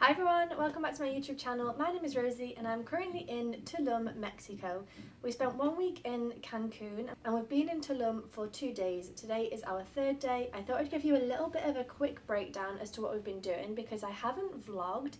Hi everyone, welcome back to my YouTube channel. My name is Rosie and I'm currently in Tulum, Mexico. We spent 1 week in Cancun and we've been in Tulum for 2 days. Today is our third day. I thought I'd give you a little bit of a quick breakdown as to what we've been doing because I haven't vlogged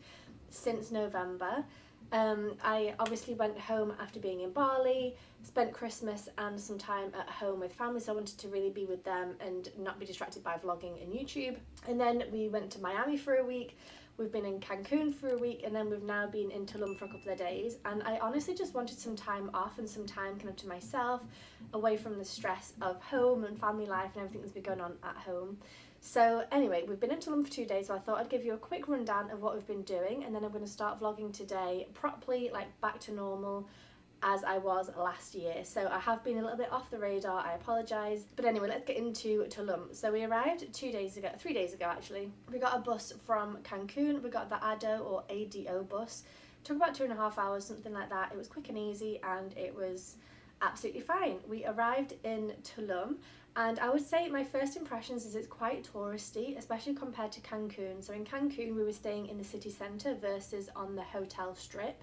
since November. I obviously went home after being in Bali, spent Christmas and some time at home with family, so I wanted to really be with them and not be distracted by vlogging and YouTube. And then we went to Miami for a week. We've been in Cancun for a week and then we've now been in Tulum for a couple of days, and I honestly just wanted some time off and some time kind of to myself, away from the stress of home and family life and everything that's been going on at home. So anyway, we've been in Tulum for 2 days, so I thought I'd give you a quick rundown of what we've been doing, and then I'm going to start vlogging today properly, like back to normal as I was last year. So I have been a little bit off the radar, I apologise. But anyway, let's get into Tulum. So we arrived 3 days ago actually. We got a bus from Cancun. We got the ADO bus. It took about 2.5 hours, something like that. It was quick and easy and it was absolutely fine. We arrived in Tulum and I would say my first impressions is it's quite touristy, especially compared to Cancun. So in Cancun we were staying in the city centre versus on the hotel strip.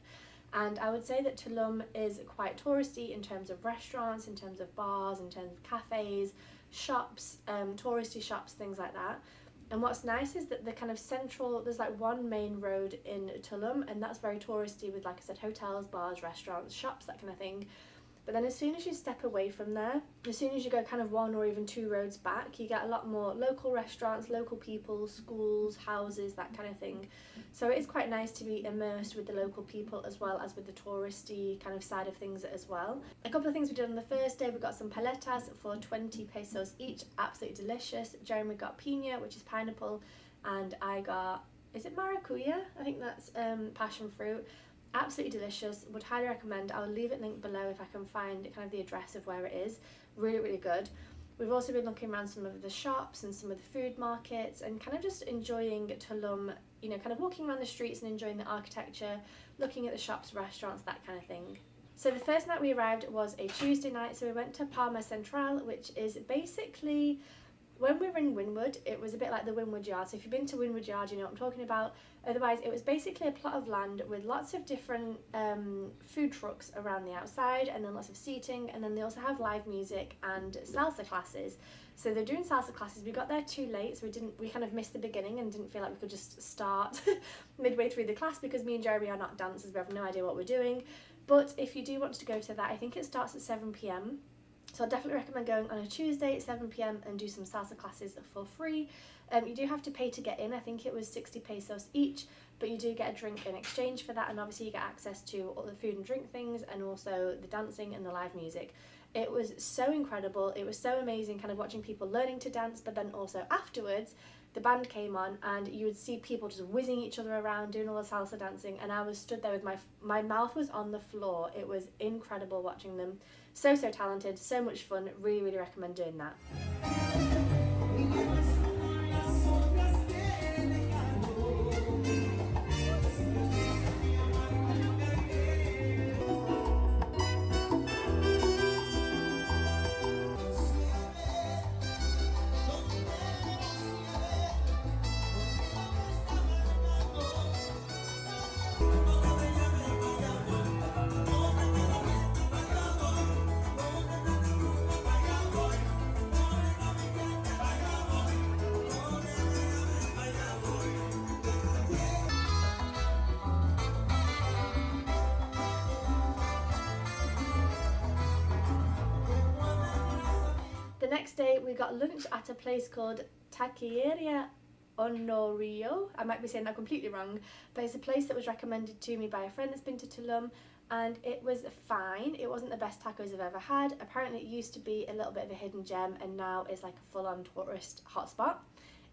And I would say that Tulum is quite touristy in terms of restaurants, in terms of bars, in terms of cafes, shops, touristy shops, things like that. And what's nice is that the kind of central, there's like one main road in Tulum and that's very touristy with, like I said, hotels, bars, restaurants, shops, that kind of thing. But then as soon as you step away from there, as soon as you go kind of 1 or even 2 roads back, you get a lot more local restaurants, local people, schools, houses, that kind of thing. So it is quite nice to be immersed with the local people as well as with the touristy kind of side of things as well. A couple of things we did on the first day, we got some paletas for 20 pesos each, absolutely delicious. Jeremy got piña, which is pineapple, and I got, is it maracuya? I think that's passion fruit. Absolutely delicious, would highly recommend. I'll leave it linked below if I can find kind of the address of where it is. Really good. We've also been looking around some of the shops and some of the food markets and kind of just enjoying Tulum, you know, kind of walking around the streets and enjoying the architecture, looking at the shops, restaurants, that kind of thing. So the first night we arrived was a Tuesday night, so we went to Palma Central, which is basically, when we were in Wynwood, it was a bit like the Wynwood Yard. So if you've been to Wynwood Yard, you know what I'm talking about. Otherwise, it was basically a plot of land with lots of different food trucks around the outside and then lots of seating, and then they also have live music and salsa classes. So they're doing salsa classes. We got there too late, so we kind of missed the beginning and didn't feel like we could just start midway through the class because me and Jeremy are not dancers. We have no idea what we're doing. But if you do want to go to that, I think it starts at 7 p.m. So I definitely recommend going on a Tuesday at 7 p.m. and do some salsa classes for free. You do have to pay to get in. I think it was 60 pesos each, but you do get a drink in exchange for that, and obviously you get access to all the food and drink things and also the dancing and the live music. It was so incredible. It was so amazing kind of watching people learning to dance, but then also afterwards the band came on and you would see people just whizzing each other around doing all the salsa dancing, and I was stood there with my mouth was on the floor. It was incredible watching them. So talented, so much fun. Really recommend doing that. The next day we got lunch at a place called Taqueria Honorio. I might be saying that completely wrong, but it's a place that was recommended to me by a friend that's been to Tulum, and it was fine. It wasn't the best tacos I've ever had. Apparently it used to be a little bit of a hidden gem and now it's like a full-on tourist hotspot.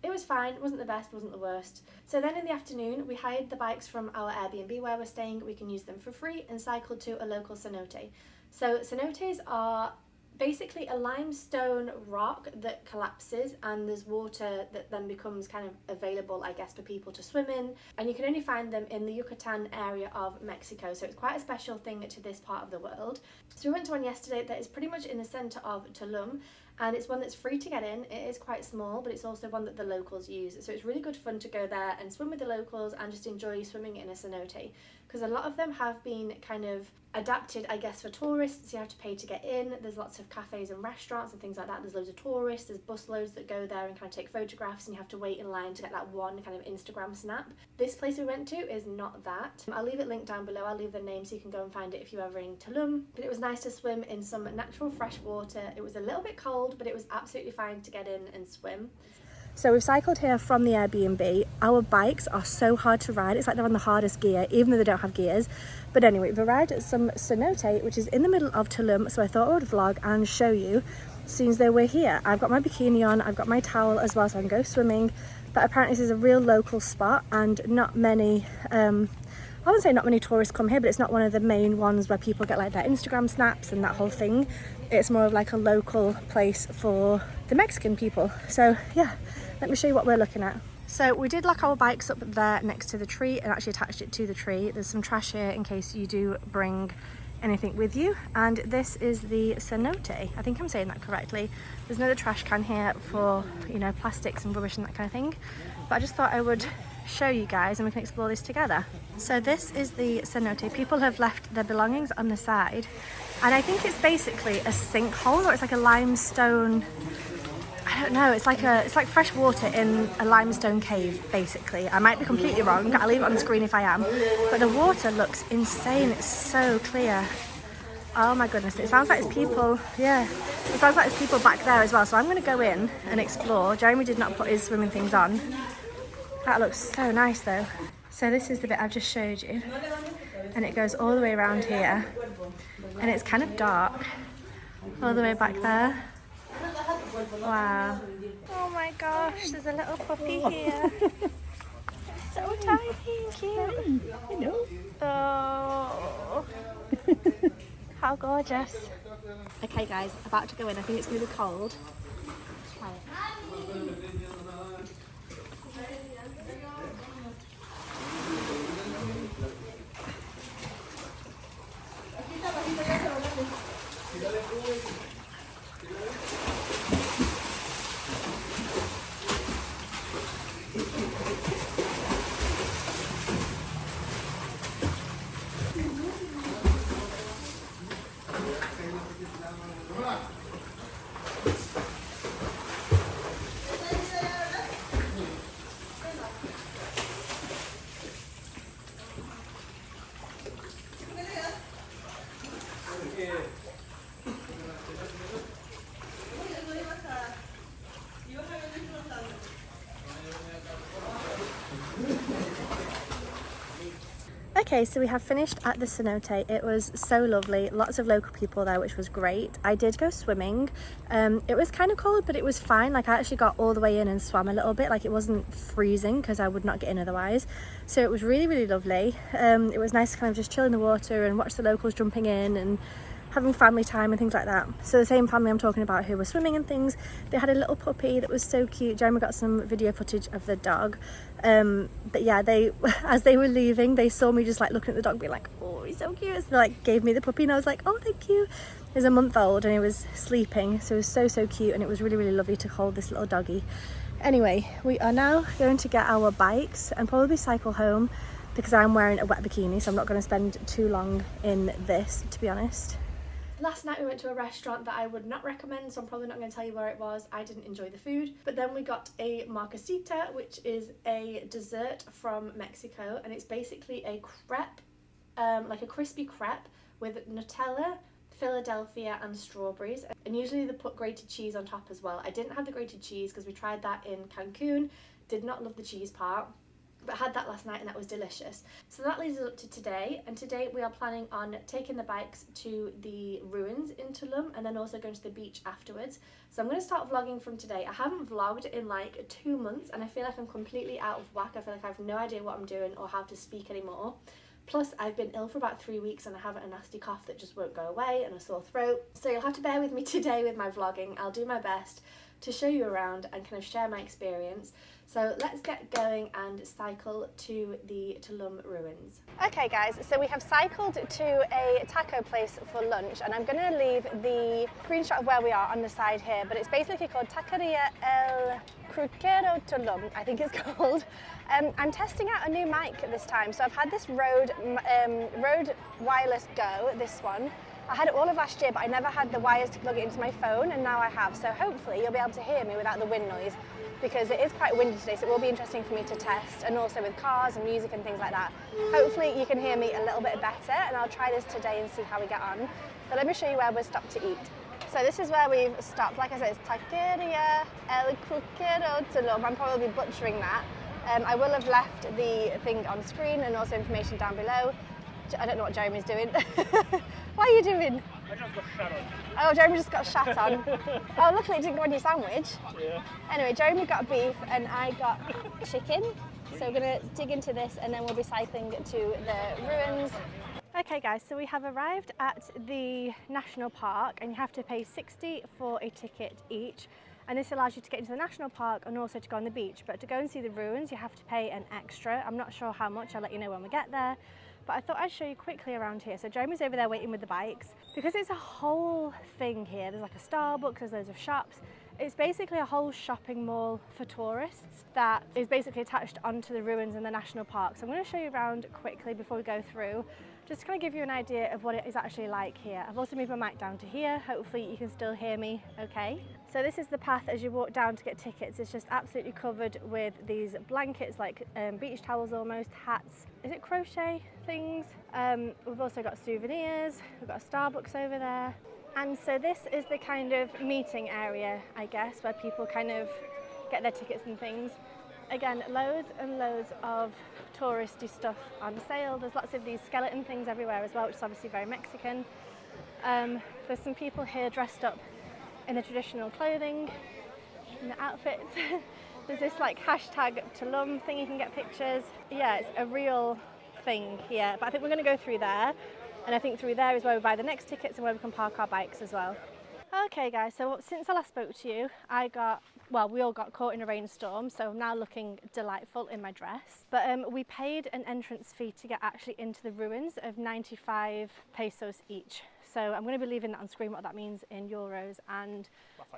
It was fine, it wasn't the best, wasn't the worst. So then in the afternoon we hired the bikes from our Airbnb where we're staying. We can use them for free and cycled to a local cenote. So cenotes are basically a limestone rock that collapses and there's water that then becomes kind of available, I guess, for people to swim in, and you can only find them in the Yucatan area of Mexico, so it's quite a special thing to this part of the world. So we went to one yesterday that is pretty much in the centre of Tulum, and it's one that's free to get in. It is quite small, but it's also one that the locals use, so it's really good fun to go there and swim with the locals and just enjoy swimming in a cenote, because a lot of them have been kind of adapted, I guess, for tourists. You have to pay to get in. There's lots of cafes and restaurants and things like that. There's loads of tourists, there's bus loads that go there and kind of take photographs, and you have to wait in line to get that one kind of Instagram snap. This place we went to is not that. I'll leave it linked down below. I'll leave the name so you can go and find it if you're ever in Tulum. But it was nice to swim in some natural fresh water. It was a little bit cold, but it was absolutely fine to get in and swim. So we've cycled here from the Airbnb. Our bikes are so hard to ride. It's like they're on the hardest gear, even though they don't have gears. But anyway, we've arrived at some cenote, which is in the middle of Tulum. So I thought I would vlog and show you as soon as they were here. I've got my bikini on, I've got my towel as well, so I can go swimming. But apparently this is a real local spot, and not many, I wouldn't say not many tourists come here, but it's not one of the main ones where people get like their Instagram snaps and that whole thing. It's more of like a local place for the Mexican people. So yeah, let me show you what we're looking at. So we did lock our bikes up there next to the tree and actually attached it to the tree. There's some trash here in case you do bring anything with you. And this is the cenote. I think I'm saying that correctly. There's another trash can here for, you know, plastics and rubbish and that kind of thing. But I just thought I would show you guys and we can explore this together. So this is the cenote. People have left their belongings on the side, and I think it's basically a sinkhole, or it's like a limestone, I don't know, it's like fresh water in a limestone cave basically. I might be completely wrong, I'll leave it on the screen if I am, but the water looks insane. It's so clear. Oh my goodness, it sounds like it's people, yeah, it sounds like there's people back there as well. So I'm going to go in and explore. Jeremy did not put his swimming things on. That looks so nice though. So this is the bit I've just showed you, and it goes all the way around here, and it's kind of dark all the way back there. Wow. Oh my gosh, there's a little puppy here. So tiny and cute. Hello. Oh. How gorgeous. Okay guys, about to go in. I think it's going to be cold. Let's try it. Okay, so we have finished at the cenote. It was so lovely, lots of local people there, which was great. I did go swimming. It was kind of cold, but it was fine. Like I actually got all the way in and swam a little bit. Like it wasn't freezing because I would not get in otherwise. So it was really, really lovely. It was nice to kind of just chill in the water and watch the locals jumping in and having family time and things like that. So the same family I'm talking about who were swimming and things, they had a little puppy that was so cute. Jeremy got some video footage of the dog. But yeah, they, as they were leaving, they saw me just like looking at the dog being like, oh, he's so cute. So they like gave me the puppy and I was like, oh, thank you. He was a month old and he was sleeping. So it was so, so cute, and it was really, really lovely to hold this little doggy. Anyway, we are now going to get our bikes and probably cycle home because I'm wearing a wet bikini, so I'm not going to spend too long in this, to be honest. Last night we went to a restaurant that I would not recommend, so I'm probably not going to tell you where it was. I didn't enjoy the food. But then we got a marquesita, which is a dessert from Mexico, and it's basically a crepe, like a crispy crepe with Nutella, Philadelphia and strawberries, and usually they put grated cheese on top as well. I didn't have the grated cheese because we tried that in Cancun, did not love the cheese part, but had that last night and that was delicious. So that leads us up to today, and today we are planning on taking the bikes to the ruins in Tulum and then also going to the beach afterwards. So I'm going to start vlogging from today. I haven't vlogged in like 2 months and I feel like I'm completely out of whack. I feel like I have no idea what I'm doing or how to speak anymore. Plus I've been ill for about 3 weeks and I have a nasty cough that just won't go away and a sore throat. So you'll have to bear with me today with my vlogging. I'll do my best. to show you around and kind of share my experience. So let's get going and cycle to the Tulum ruins. Okay guys, so we have cycled to a taco place for lunch, and I'm going to leave the screenshot of where we are on the side here, but it's basically called Taqueria Crucero Tulum, I think it's called. I'm testing out a new mic this time, so I've had this Rode Wireless Go, this one. I had it all of last year, but I never had the wires to plug it into my phone, and now I have, so hopefully you'll be able to hear me without the wind noise, because it is quite windy today, so it will be interesting for me to test, and also with cars and music and things like that. Hopefully you can hear me a little bit better, and I'll try this today and see how we get on. But let me show you where we're stopped to eat. So this is where we've stopped. Like I said, it's Taqueria Crucero Tulum. I'm probably butchering that. I will have left the thing on screen and also information down below. I don't know what Jeremy's doing. What are you doing? I just got shot on. Oh, Jeremy just got shat on. Oh, luckily it didn't go on your sandwich. Yeah. Anyway, Jeremy got beef and I got chicken. So we're going to dig into this and then we'll be cycling to the ruins. Okay guys, so we have arrived at the national park and you have to pay 60 for a ticket each. And this allows you to get into the national park and also to go on the beach. But to go and see the ruins, you have to pay an extra. I'm not sure how much, I'll let you know when we get there. But I thought I'd show you quickly around here. So Jeremy's over there waiting with the bikes. Because it's a whole thing here, there's like a Starbucks, there's loads of shops. It's basically a whole shopping mall for tourists that is basically attached onto the ruins in the national park. So I'm going to show you around quickly before we go through, just to kind of give you an idea of what it is actually like here. I've also moved my mic down to here. Hopefully you can still hear me okay. So this is the path as you walk down to get tickets. It's just absolutely covered with these blankets, like beach towels almost, hats. Is it crochet things? We've also got souvenirs. We've got a Starbucks over there. And so this is the kind of meeting area, I guess, where people kind of get their tickets and things. Again, loads and loads of touristy stuff on sale. There's lots of these skeleton things everywhere as well, which is obviously very Mexican. There's some people here dressed up in the traditional clothing, in the outfits. There's this like hashtag Tulum thing, you can get pictures. Yeah, it's a real thing here, but I think we're going to go through there. And I think through there is where we buy the next tickets and where we can park our bikes as well. Okay guys, so since I last spoke to you, we all got caught in a rainstorm, so I'm now looking delightful in my dress. But we paid an entrance fee to get actually into the ruins of 95 pesos each. So I'm going to be leaving that on screen, what that means in euros and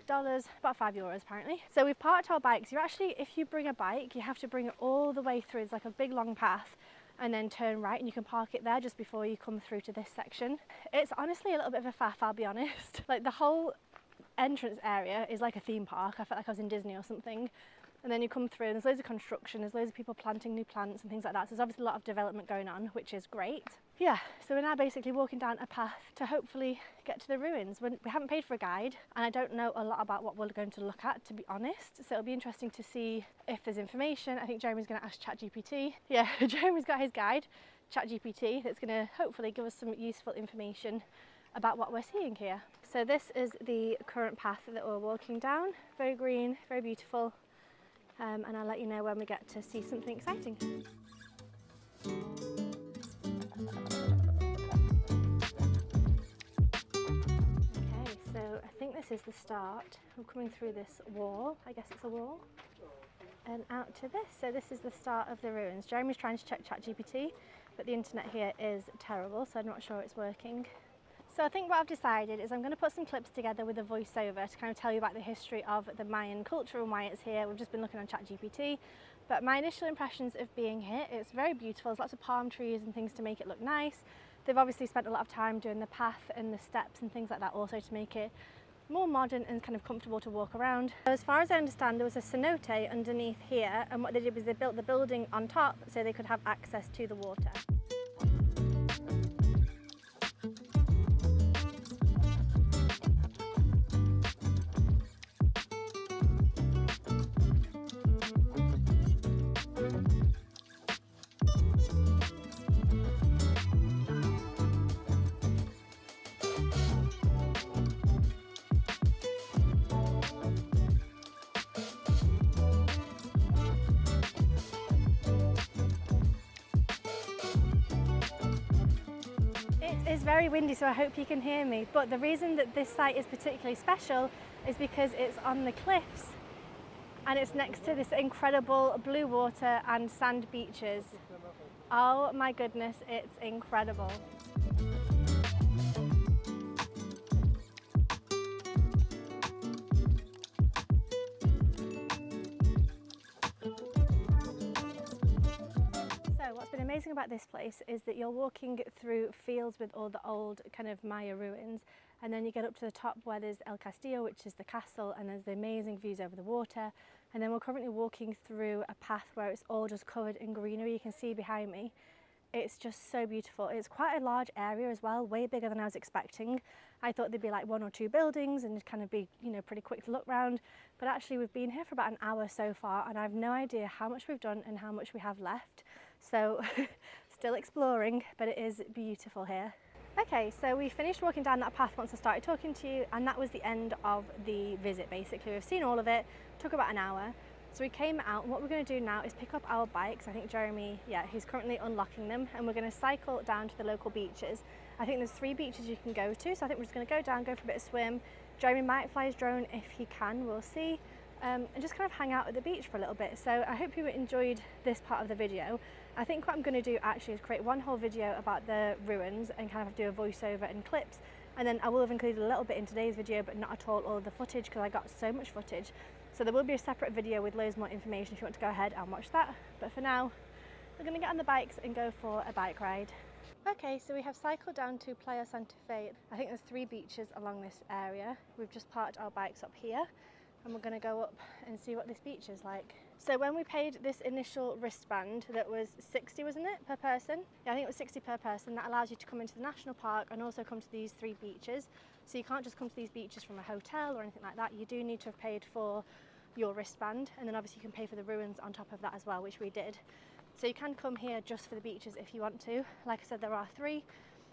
dollars, about €5 apparently. So we've parked our bikes. If you bring a bike, you have to bring it all the way through. It's like a big long path, and then turn right and you can park it there just before you come through to this section. It's honestly a little bit of a faff, I'll be honest. Like the whole entrance area is like a theme park. I felt like I was in Disney or something. And then you come through and there's loads of construction, there's loads of people planting new plants and things like that. So there's obviously a lot of development going on, which is great. Yeah, so we're now basically walking down a path to hopefully get to the ruins. We haven't paid for a guide and I don't know a lot about what we're going to look at, to be honest. So it'll be interesting to see if there's information. I think Jeremy's going to ask ChatGPT. Yeah, Jeremy's got his guide, ChatGPT, that's going to hopefully give us some useful information about what we're seeing here. So this is the current path that we're walking down. Very green, very beautiful. And I'll let you know when we get to see something exciting. Okay, so I think this is the start. I'm coming through this wall, I guess it's a wall, and out to this. So this is the start of the ruins. Jeremy's trying to check ChatGPT, but the internet here is terrible, so I'm not sure it's working. So I think what I've decided is I'm going to put some clips together with a voiceover to kind of tell you about the history of the Mayan culture and why it's here. We've just been looking on ChatGPT, but my initial impressions of being here, it's very beautiful. There's lots of palm trees and things to make it look nice. They've obviously spent a lot of time doing the path and the steps and things like that also to make it more modern and kind of comfortable to walk around. As far as I understand, there was a cenote underneath here, and what they did was they built the building on top so they could have access to the water. is very windy, so I hope you can hear me, but the reason that this site is particularly special is because it's on the cliffs and it's next to this incredible blue water and sand beaches. Oh my goodness, it's incredible. What's been amazing about this place is that you're walking through fields with all the old kind of Maya ruins, and then you get up to the top where there's El Castillo, which is the castle, and there's the amazing views over the water. And then we're currently walking through a path where it's all just covered in greenery. You can see behind me. It's just so beautiful. It's quite a large area as well, way bigger than I was expecting. I thought there'd be like 1 or 2 buildings and kind of be, you know, pretty quick to look around. But actually we've been here for about an hour so far, and I have no idea how much we've done and how much we have left. So still exploring, but it is beautiful here. Okay, so we finished walking down that path once I started talking to you, and that was the end of the visit basically. We've seen all of it, took about an hour. So we came out, and what we're going to do now is pick up our bikes. I think Jeremy, he's currently unlocking them, and we're going to cycle down to the local beaches. I think there's 3 beaches you can go to, so I think we're just going to go down, go for a bit of swim. Jeremy might fly his drone if he can, we'll see. And just kind of hang out at the beach for a little bit. So I hope you enjoyed this part of the video. I think what I'm going to do actually is create one whole video about the ruins and kind of do a voiceover and clips, and then I will have included a little bit in today's video, but not at all of the footage, because I got so much footage. So there will be a separate video with loads more information if you want to go ahead and watch that. But for now, we're going to get on the bikes and go for a bike ride. Okay, so we have cycled down to Playa Santa Fe. I think there's 3 beaches along this area. We've just parked our bikes up here, and we're going to go up and see what this beach is like. So when we paid this initial wristband, that was 60, wasn't it, per person? Yeah, I think it was 60 per person. That allows you to come into the national park and also come to these 3 beaches. So you can't just come to these beaches from a hotel or anything like that. You do need to have paid for your wristband, and then obviously you can pay for the ruins on top of that as well, which we did. So you can come here just for the beaches if you want to. Like I said, there are 3,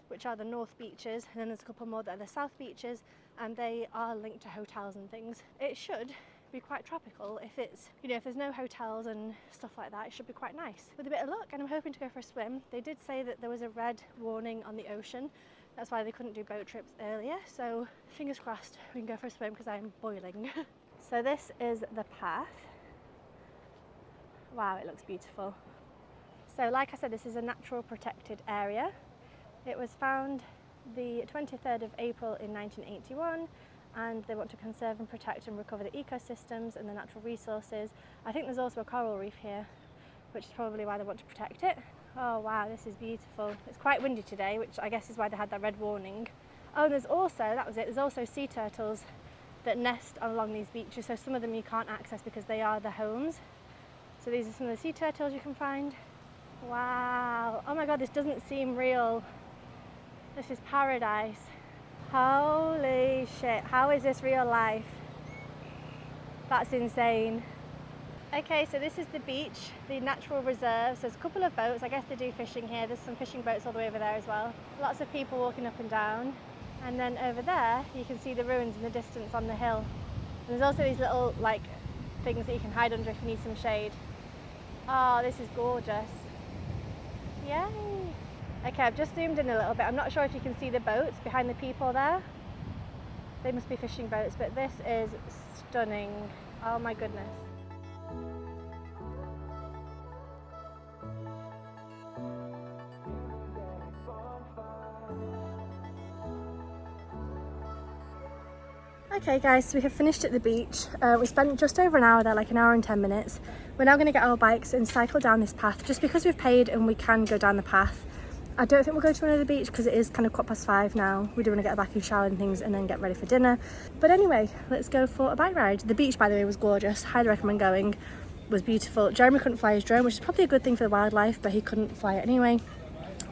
which are the north beaches, and then there's a couple more that are the south beaches, and they are linked to hotels and things. It should be quite tropical if it's, you know, if there's no hotels and stuff like that. It should be quite nice with a bit of luck, and I'm hoping to go for a swim. They did say that there was a red warning on the ocean, that's why they couldn't do boat trips earlier, so fingers crossed we can go for a swim because I'm boiling. So this is the path. Wow, it looks beautiful. So like I said, this is a natural protected area. It was found the 23rd of April in 1981, and they want to conserve and protect and recover the ecosystems and the natural resources. I think there's also a coral reef here, which is probably why they want to protect it. Oh wow, this is beautiful. It's quite windy today, which I guess is why they had that red warning. Oh, and there's also, that was it, there's also sea turtles that nest along these beaches, so some of them you can't access because they are the homes. So these are some of the sea turtles you can find. Wow, oh my god, this doesn't seem real. This is paradise. Holy shit, how is this real life? That's insane. Okay, so this is the beach, the natural reserve. So there's a couple of boats. I guess they do fishing here. There's some fishing boats all the way over there as well. Lots of people walking up and down. And then over there, you can see the ruins in the distance on the hill. And there's also these little, like, things that you can hide under if you need some shade. Oh, this is gorgeous. Yay! Okay, I've just zoomed in a little bit. I'm not sure if you can see the boats behind the people there. They must be fishing boats, but this is stunning. Oh my goodness. Okay guys, so we have finished at the beach. We spent just over an hour there, like an hour and 10 minutes. We're now going to get our bikes and cycle down this path, just because we've paid and we can go down the path. I don't think we'll go to another beach because it is kind of 5:15 now. We do want to get back and shower and things and then get ready for dinner. But anyway, let's go for a bike ride. The beach, by the way, was gorgeous. Highly recommend going. It was beautiful. Jeremy couldn't fly his drone, which is probably a good thing for the wildlife, but he couldn't fly it anyway.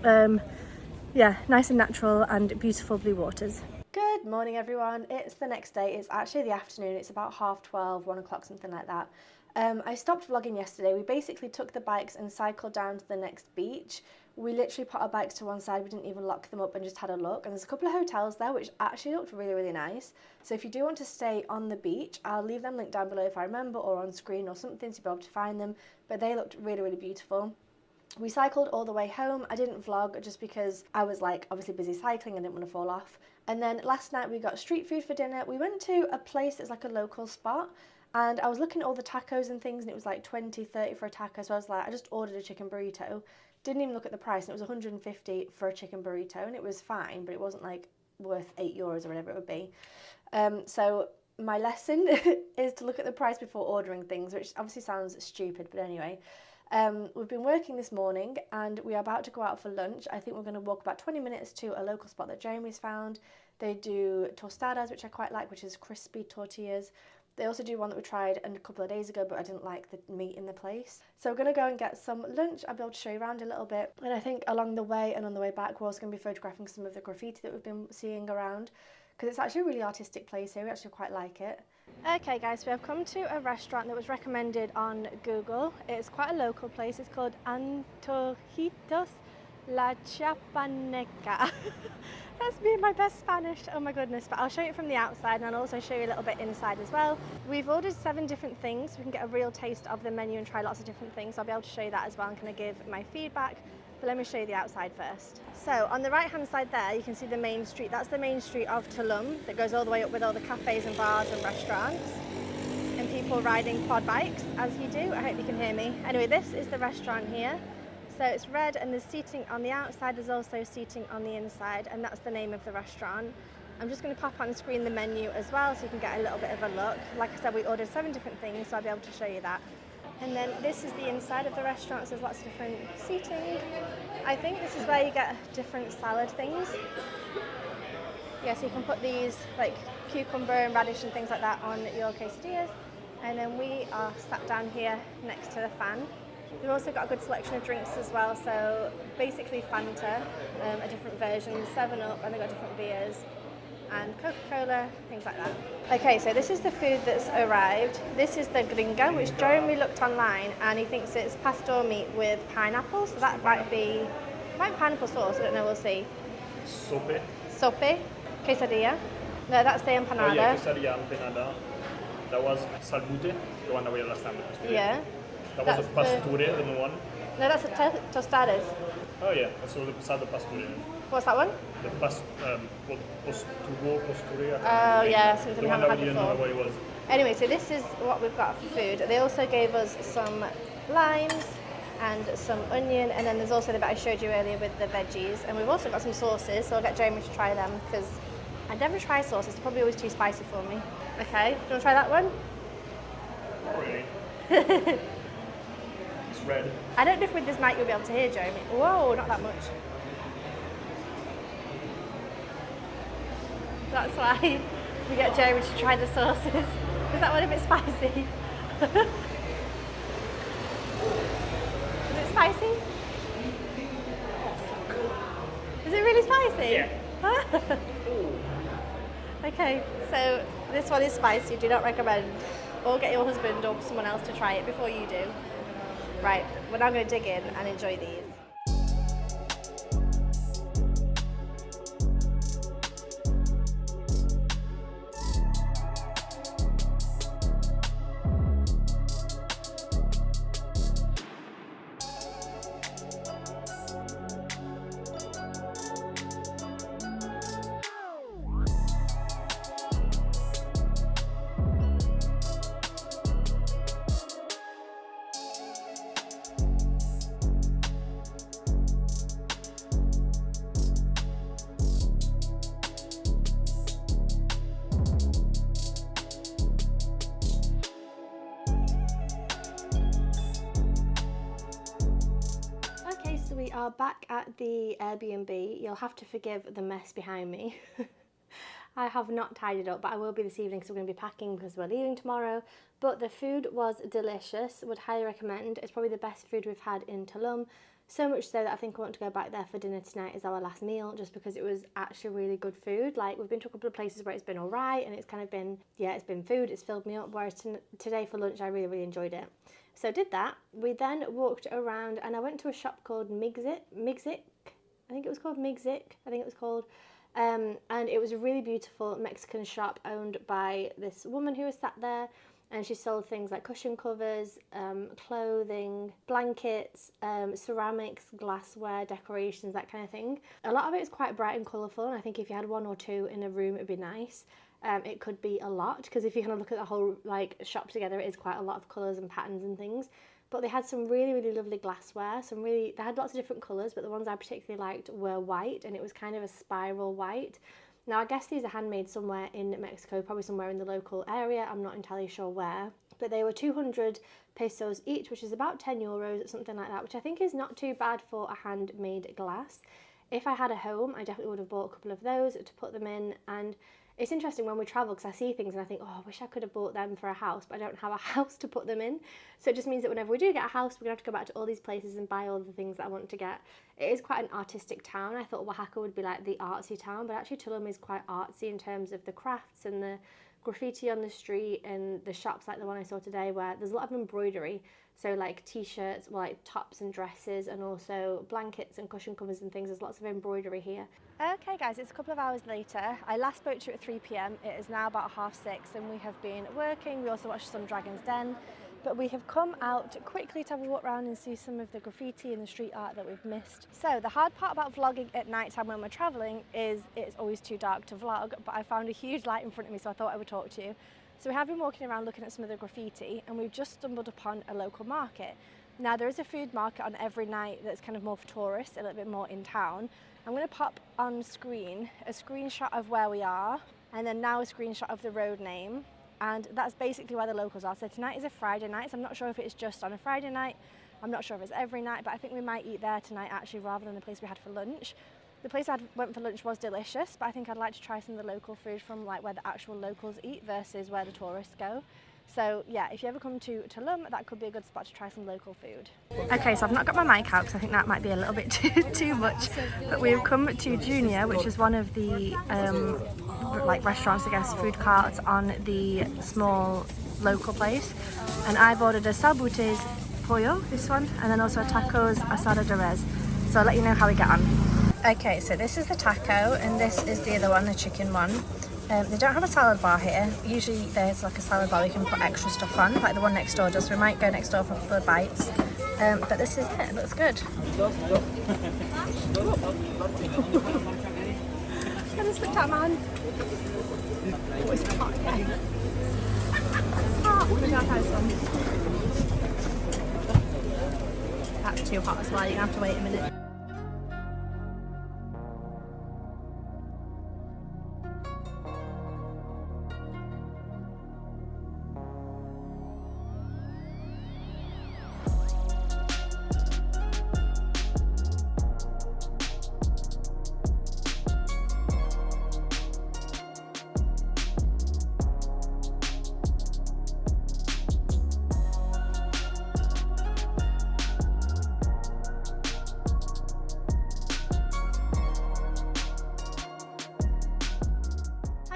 Yeah, nice and natural and beautiful blue waters. Good morning everyone, it's the next day. It's actually the afternoon, it's about 12:30, 1 o'clock, something like that. I stopped vlogging yesterday. We basically took the bikes and cycled down to the next beach. We literally put our bikes to one side, we didn't even lock them up and just had a look. And there's a couple of hotels there which actually looked really, really nice. So if you do want to stay on the beach, I'll leave them linked down below if I remember, or on screen or something, so you'll be able to find them. But they looked really, really beautiful. We cycled all the way home. I didn't vlog just because I was like obviously busy cycling and didn't want to fall off. And then last night we got street food for dinner. We went to a place that's like a local spot, and I was looking at all the tacos and things, and it was like 20, 30 for a taco. So I was like, I just ordered a chicken burrito. Didn't even look at the price, and it was 150 for a chicken burrito, and it was fine, but it wasn't like worth €8 or whatever it would be. So my lesson is to look at the price before ordering things, which obviously sounds stupid, but anyway. We've been working this morning and we are about to go out for lunch. I think we're going to walk about 20 minutes to a local spot that Jeremy's found. They do tostadas, which I quite like, which is crispy tortillas. They also do one that we tried a couple of days ago, but I didn't like the meat in the place. So we're going to go and get some lunch. I'll be able to show you around a little bit. And I think along the way and on the way back, we're also going to be photographing some of the graffiti that we've been seeing around, because it's actually a really artistic place here. We actually quite like it. Okay guys, we have come to a restaurant that was recommended on Google. It's quite a local place. It's called Antojitos La Chiapaneca. That's me in my best Spanish, oh my goodness. But I'll show you from the outside and I'll also show you a little bit inside as well. We've ordered 7 different things. We can get a real taste of the menu and try lots of different things. So I'll be able to show you that as well and kind of give my feedback. But let me show you the outside first. So on the right hand side there, you can see the main street. That's the main street of Tulum that goes all the way up with all the cafes and bars and restaurants and people riding quad bikes, as you do. I hope you can hear me. Anyway, this is the restaurant here. So it's red and there's seating on the outside. There's also seating on the inside, and that's the name of the restaurant. I'm just going to pop on screen the menu as well so you can get a little bit of a look. Like I said, we ordered 7 different things, so I'll be able to show you that. And then this is the inside of the restaurant, so there's lots of different seating. I think this is where you get different salad things. Yeah, so you can put these like cucumber and radish and things like that on your quesadillas. And then we are sat down here next to the fan. We've also got a good selection of drinks as well, so basically Fanta, a different version, 7-Up, and they've got different beers, and Coca-Cola, things like that. Okay, so this is the food that's arrived. This is the gringa, which Jeremy looked online, and he thinks it's pastor meat with pineapple, so that might be pineapple sauce, I don't know, we'll see. Sope. Sope, quesadilla. No, that's the empanada. Oh yeah, quesadilla, empanada. That was salbute, the one that we had last time. Yeah. That was a pasture, the new one. No, that's a tostadas. Oh yeah, that's the pasado pasture. What's that one? The pasture. Oh yeah, something we haven't had didn't before. know what it was. Anyway, so this is what we've got for food. They also gave us some limes and some onion, and then there's also the bit I showed you earlier with the veggies. And we've also got some sauces, so I'll get Jeremy to try them because I never try sauces. They're probably always too spicy for me. Okay, do you want to try that one? Not really. It's red. I don't know if with this mic you'll be able to hear Jeremy. Whoa, not that much. That's why we get Jeremy to try the sauces. Is that one a bit spicy? Is it spicy? Is it really spicy? Yeah. Okay, so this one is spicy, do not recommend. Or get your husband or someone else to try it before you do. Right, we're now going to dig in and enjoy these. We are back at the Airbnb. You'll have to forgive the mess behind me. I have not tidied up, but I will be this evening because we're going to be packing because we're leaving tomorrow. But the food was delicious. Would highly recommend. It's probably the best food we've had in Tulum. So much so that I think I want to go back there for dinner tonight as our last meal, just because it was actually really good food. Like, we've been to a couple of places where it's been all right and it's kind of been, yeah, it's been food, it's filled me up, whereas today for lunch I really, really enjoyed it. So did that. We then walked around and I went to a shop called Mixik. I think it was called Mixik. And it was a really beautiful Mexican shop owned by this woman who was sat there. and she sold things like cushion covers, clothing, blankets, ceramics, glassware, decorations, that kind of thing. A lot of it is quite bright and colourful, and I think if you had one or two in a room, it'd be nice. It could be a lot, because if you kind of look at the whole like shop together, it is quite a lot of colours and patterns and things. But they had some really, really lovely glassware. They had lots of different colours, but the ones I particularly liked were white, and it was kind of a spiral white. Now, I guess these are handmade somewhere in Mexico, probably somewhere in the local area. I'm not entirely sure where. But they were 200 pesos each, which is about 10 euros, something like that, which I think is not too bad for a handmade glass. If I had a home, I definitely would have bought a couple of those to put them in. And it's interesting when we travel, because I see things and I think, oh, I wish I could have bought them for a house, but I don't have a house to put them in. So it just means that whenever we do get a house, we're going to have to go back to all these places and buy all the things that I want to get. It is quite an artistic town. I thought Oaxaca would be like the artsy town, but actually Tulum is quite artsy in terms of the crafts and the graffiti on the street and the shops like the one I saw today, where there's a lot of embroidery. So like t-shirts, well, like tops and dresses, and also blankets and cushion covers and things. There's lots of embroidery here. Okay guys, it's a couple of hours later. I last spoke to you at 3 p.m. It is now about 6:30 and we have been working. We also watched some Dragon's Den, but we have come out quickly to have a walk around and see some of the graffiti and the street art that we've missed. So the hard part about vlogging at night time when we're traveling is it's always too dark to vlog, but I found a huge light in front of me, so I thought I would talk to you. So we have been walking around looking at some of the graffiti, and we've just stumbled upon a local market. Now there is a food market on every night that's kind of more for tourists, a little bit more in town. I'm going to pop on screen a screenshot of where we are, and then now a screenshot of the road name, and that's basically where the locals are. So tonight is a Friday night, so I'm not sure if it's just on a Friday night, I'm not sure if it's every night, but I think we might eat there tonight actually rather than the place we had for lunch. The place I went for lunch was delicious, but I think I'd like to try some of the local food from like where the actual locals eat versus where the tourists go. So yeah, if you ever come to Tulum, that could be a good spot to try some local food. Okay, so I've not got my mic out because I think that might be a little bit too much, but we've come to Junior, which is one of the like restaurants, I guess, food carts on the small local place. And I've ordered a salbutes pollo, this one, and then also a tacos asada de res. So I'll let you know how we get on. Okay, so this is the taco, and this is the other one, the chicken one. They don't have a salad bar here. Usually there's like a salad bar we can put extra stuff on, like the one next door does. We might go next door for a couple of bites. But this is it, looks good. I just looked at man. Oh, it's hot again. Oh, maybe I'll try this one. That's too hot as well, you're gonna have to wait a minute.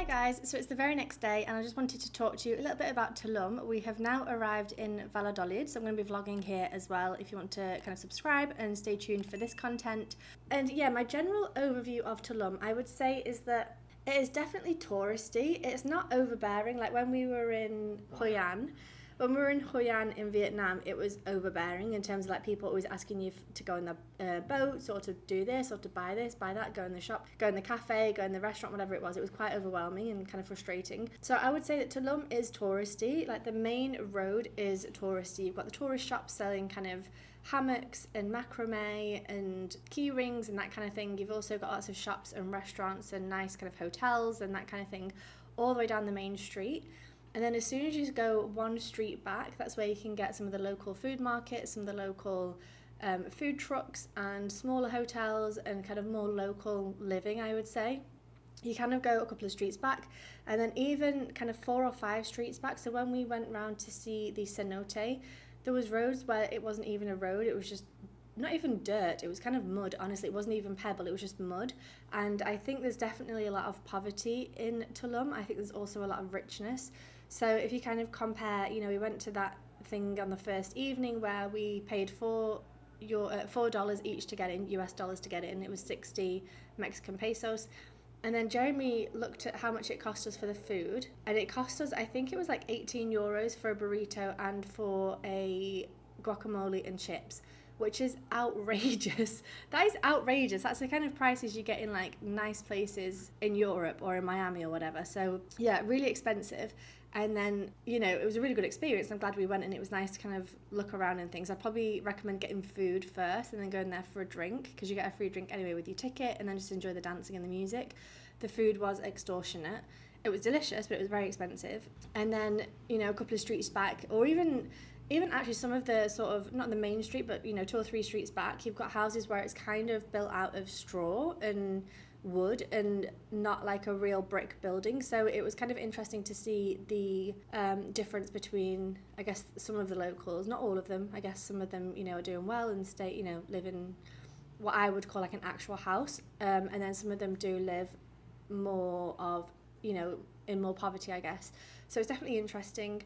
Guys, so it's the very next day and I just wanted to talk to you a little bit about Tulum. We have now arrived in Valladolid, so I'm going to be vlogging here as well if you want to kind of subscribe and stay tuned for this content. And yeah, my general overview of Tulum, I would say, is that it is definitely touristy. It's not overbearing. Like when we were in Hoi An, in Vietnam, it was overbearing in terms of like people always asking you to go in the boats or to do this or to buy this, buy that, go in the shop, go in the cafe, go in the restaurant, whatever it was. It was quite overwhelming and kind of frustrating. So I would say that Tulum is touristy. Like the main road is touristy. You've got the tourist shops selling kind of hammocks and macrame and key rings and that kind of thing. You've also got lots of shops and restaurants and nice kind of hotels and that kind of thing all the way down the main street. And then as soon as you go one street back, that's where you can get some of the local food markets, some of the local food trucks and smaller hotels and kind of more local living, I would say. You kind of go a couple of streets back and then even kind of 4 or 5 streets back. So when we went round to see the Cenote, there was roads where it wasn't even a road, it was just not even dirt, it was kind of mud, honestly. It wasn't even pebble, it was just mud. And I think there's definitely a lot of poverty in Tulum. I think there's also a lot of richness. So if you kind of compare, you know, we went to that thing on the first evening where we paid $4 each to get in, US dollars to get in. It was 60 Mexican pesos. And then Jeremy looked at how much it cost us for the food, and it cost us, I think it was like 18 euros for a burrito and for a guacamole and chips, which is outrageous. That is outrageous. That's the kind of prices you get in like nice places in Europe or in Miami or whatever. So yeah, really expensive. And then, you know, it was a really good experience. I'm glad we went, and it was nice to kind of look around and things. I'd probably recommend getting food first and then going there for a drink, because you get a free drink anyway with your ticket, and then just enjoy the dancing and the music. The food was extortionate. It was delicious, but it was very expensive. And then, you know, a couple of streets back, or even actually some of the sort of, not the main street, but, you know, 2 or 3 streets back, you've got houses where it's kind of built out of straw and wood and not like a real brick building. So it was kind of interesting to see the difference between, I guess, some of the locals, not all of them, I guess some of them, you know, are doing well and stay, you know, live in what I would call like an actual house, and then some of them do live more of, you know, in more poverty, I guess. So it's definitely interesting.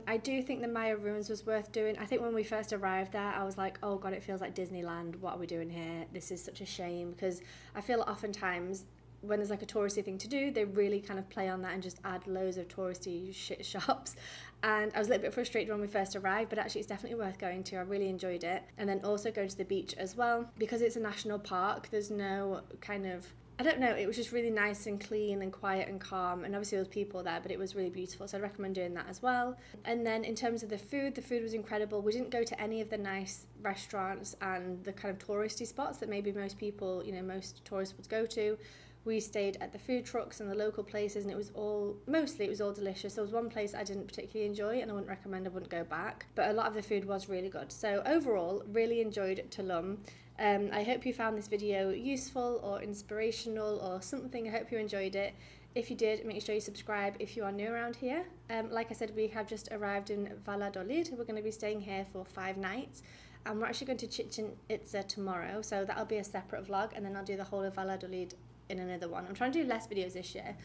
I do think the Maya ruins was worth doing. I think when we first arrived there, I was like, oh God, it feels like Disneyland. What are we doing here? This is such a shame, because I feel like oftentimes when there's like a touristy thing to do, they really kind of play on that and just add loads of touristy shit shops. And I was a little bit frustrated when we first arrived, but actually it's definitely worth going to. I really enjoyed it. And then also going to the beach as well, because it's a national park. There's no kind of, I don't know, it was just really nice and clean and quiet and calm, and obviously there was people there, but it was really beautiful, so I'd recommend doing that as well. And then in terms of the food was incredible. We didn't go to any of the nice restaurants and the kind of touristy spots that maybe most people, you know, most tourists would go to. We stayed at the food trucks and the local places, and it was all delicious. There was one place I didn't particularly enjoy, and I wouldn't recommend, I wouldn't go back, but a lot of the food was really good. So overall, really enjoyed Tulum. I hope you found this video useful or inspirational or something. I hope you enjoyed it. If you did, make sure you subscribe if you are new around here. Like I said, we have just arrived in Valladolid. We're going to be staying here for 5 nights, and we're actually going to Chichen Itza tomorrow, so that'll be a separate vlog, and then I'll do the whole of Valladolid in another one. I'm trying to do less videos this year,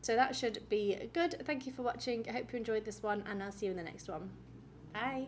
so that should be good. Thank you for watching. I hope you enjoyed this one, and I'll see you in the next one. Bye.